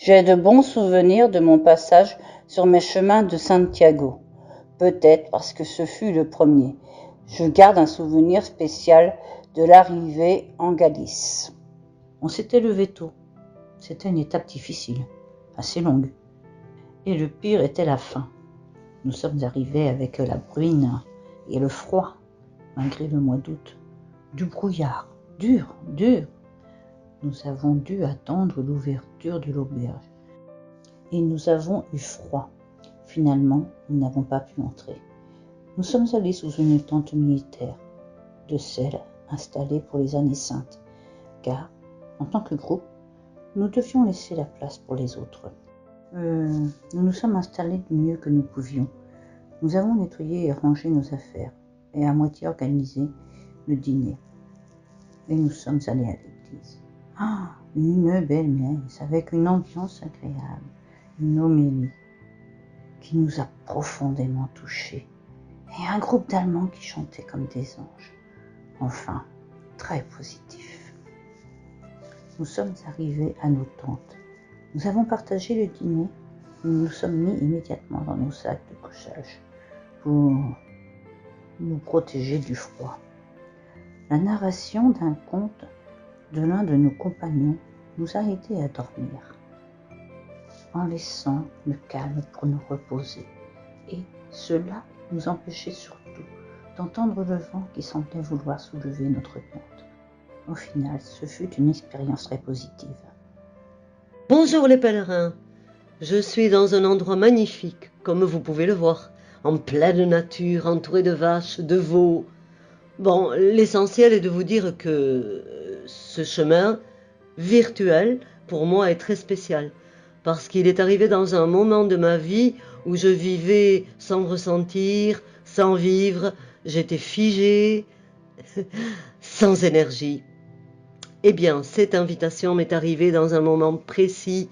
J'ai de bons souvenirs de mon passage sur mes chemins de Santiago. Peut-être parce que ce fut le premier. Je garde un souvenir spécial de l'arrivée en Galice. On s'était levé tôt. C'était une étape difficile, assez longue. Et le pire était la faim. Nous sommes arrivés avec la bruine et le froid, malgré le mois d'août. Du brouillard, dur. Nous avons dû attendre l'ouverture de l'auberge. Et nous avons eu froid. Finalement, nous n'avons pas pu entrer. Nous sommes allés sous une tente militaire, de celles installées pour les années saintes, car, en tant que groupe, nous devions laisser la place pour les autres. Nous nous sommes installés du mieux que nous pouvions. Nous avons nettoyé et rangé nos affaires, et à moitié organisé le dîner. Et nous sommes allés à l'église. Une belle messe avec une ambiance agréable, une homélie qui nous a profondément touchés, et un groupe d'Allemands qui chantaient comme des anges. Enfin, très positif. Nous sommes arrivés à nos tentes. Nous avons partagé le dîner et nous nous sommes mis immédiatement dans nos sacs de couchage pour nous protéger du froid. La narration d'un conte de l'un de nos compagnons nous a aidés à dormir, en laissant le calme pour nous reposer. Et cela nous empêchait surtout d'entendre le vent qui semblait vouloir soulever notre tente. Au final, ce fut une expérience très positive. Bonjour les pèlerins, je suis dans un endroit magnifique, comme vous pouvez le voir, en pleine nature, entouré de vaches, de veaux. Bon, l'essentiel est de vous dire que ce chemin virtuel, pour moi, est très spécial, parce qu'il est arrivé dans un moment de ma vie où je vivais sans ressentir, sans vivre, j'étais figée, sans énergie. Eh bien, cette invitation m'est arrivée dans un moment précis,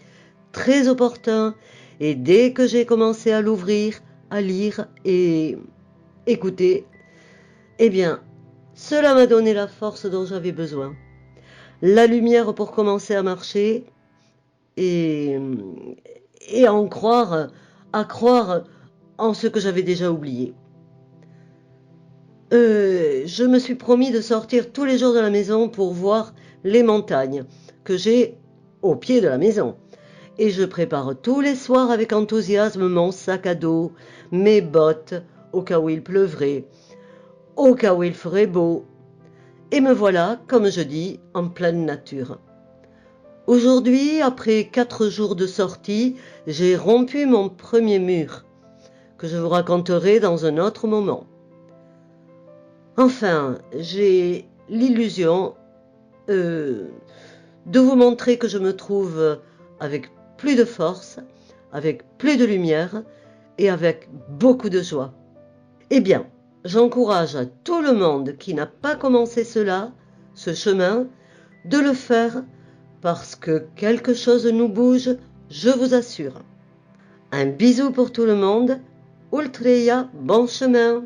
très opportun, et dès que j'ai commencé à l'ouvrir, à lire et écouter, eh bien, cela m'a donné la force dont j'avais besoin, la lumière pour commencer à marcher et à croire en ce que j'avais déjà oublié. Je me suis promis de sortir tous les jours de la maison pour voir les montagnes que j'ai au pied de la maison. Et je prépare tous les soirs avec enthousiasme mon sac à dos, mes bottes, au cas où il pleuvrait, au cas où il ferait beau. Et me voilà, comme je dis, en pleine nature. Aujourd'hui, après 4 jours de sortie, j'ai rompu mon premier mur, que je vous raconterai dans un autre moment. Enfin, j'ai l'illusion de vous montrer que je me trouve avec plus de force, avec plus de lumière et avec beaucoup de joie. Eh bien, j'encourage tout le monde qui n'a pas commencé ce chemin, de le faire parce que quelque chose nous bouge, je vous assure. Un bisou pour tout le monde, Ultreia, bon chemin!